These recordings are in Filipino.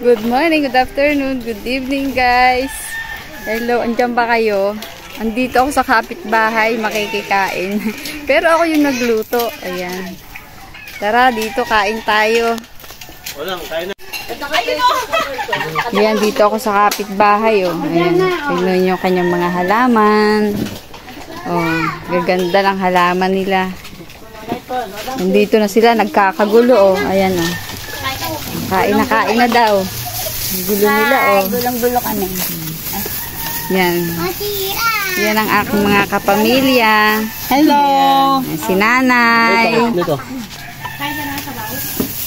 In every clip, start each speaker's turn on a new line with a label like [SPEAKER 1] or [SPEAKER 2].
[SPEAKER 1] Good morning, good afternoon, good evening guys. Hello, andyan ba kayo? Andito ako sa kapitbahay, makikikain. Pero ako yung nagluto. Ayan. Tara, dito kain tayo.
[SPEAKER 2] Walang, kain na.
[SPEAKER 1] Ayan, dito ako sa kapitbahay. Oh. Ayan, tingnan nyo kanyang mga halaman. Oh, gaganda ng halaman nila. Nandito na sila, nagkakagulo. Oh. Ayan, oh. Kain na daw. Gulo nila, oh.
[SPEAKER 3] Bulong-bulok kami.
[SPEAKER 1] Yan. Yan ang aking mga kapamilya.
[SPEAKER 3] Hello!
[SPEAKER 1] Yan, si nanay.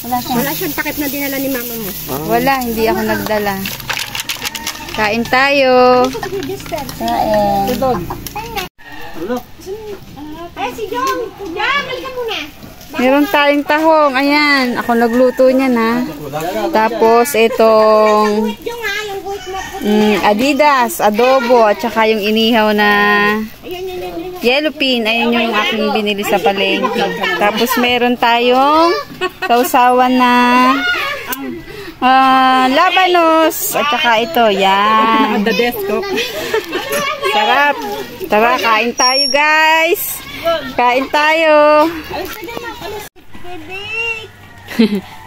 [SPEAKER 3] Wala siyang takip na dinala ni mama mo.
[SPEAKER 1] Wala, hindi ako nagdala. Kain tayo.
[SPEAKER 3] Kain.
[SPEAKER 4] Ay, si Jong! Jong, ka muna!
[SPEAKER 1] Meron tayong tahong. Ayan, ako nagluto niya na. Tapos itong
[SPEAKER 4] Jong ha, yung voice mo.
[SPEAKER 1] Adidas, adobo, at saka yung inihaw na yellow pin. Ayun yung aking binili sa palengke. Tapos meron tayong sausawan na labanos. At saka ito, yan. Sarap. Tara, kain tayo guys. Kain tayo.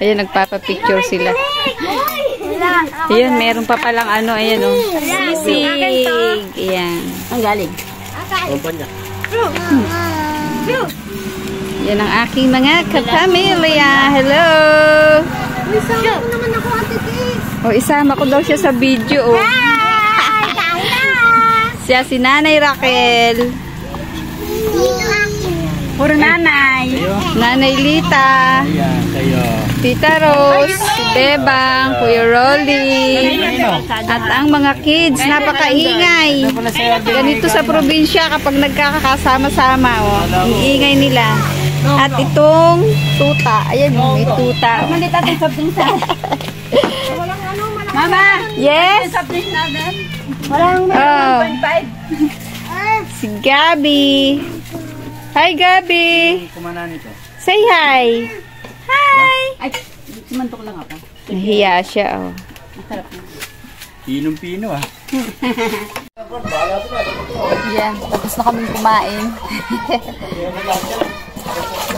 [SPEAKER 1] Ayan, nagpapapicture sila. Ayan, meron pa palang ano, ayan o. Sisig. Ayan.
[SPEAKER 3] Ang galing.
[SPEAKER 1] Yan ang aking mga kapamilya. Hello.
[SPEAKER 4] Isama ko naman ako, Ate Tis.
[SPEAKER 1] O, isama ko daw siya sa video. Oh. Siya si Nanay Raquel.
[SPEAKER 3] Puro nanay.
[SPEAKER 1] Nanay Lita. Tita Rose. Si Bebang. Kuya Rolly. At ang mga kids. Napakaingay. Ganito sa probinsya kapag nagkakasama-sama. Oh. Ang ingay nila. At itong tuta. Ayan yung may tuta.
[SPEAKER 3] Malit natin sa pinsa. Mama!
[SPEAKER 1] Yes?
[SPEAKER 3] Walang
[SPEAKER 1] Oh. Si Gabi. Hi, Gabi. Say hi. Hi.
[SPEAKER 3] Ay, sumantok lang ako.
[SPEAKER 1] Nahiya siya, oh.
[SPEAKER 2] Pinong-pino ah.
[SPEAKER 1] Yan, tapos na kaming kumain.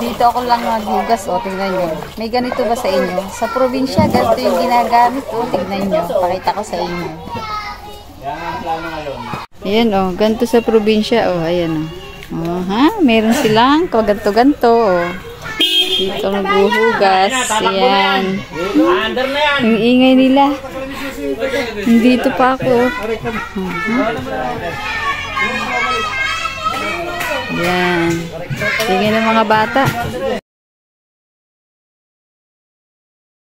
[SPEAKER 1] Dito ako lang maghugas, oh. Tingnan nyo. May ganito ba sa inyo? Sa probinsya, ganito yung ginagamit, oh. Tingnan nyo. Pakita ko sa inyo. Ayan, oh. Ganito sa probinsya, oh. Ayan, oh. Oh, ha? Meron silang kaganto-ganto, oh. Dito naghuhugas. Ayan. Yung ingay nila. Dito pa ako. Ayan. Tingin ng mga bata.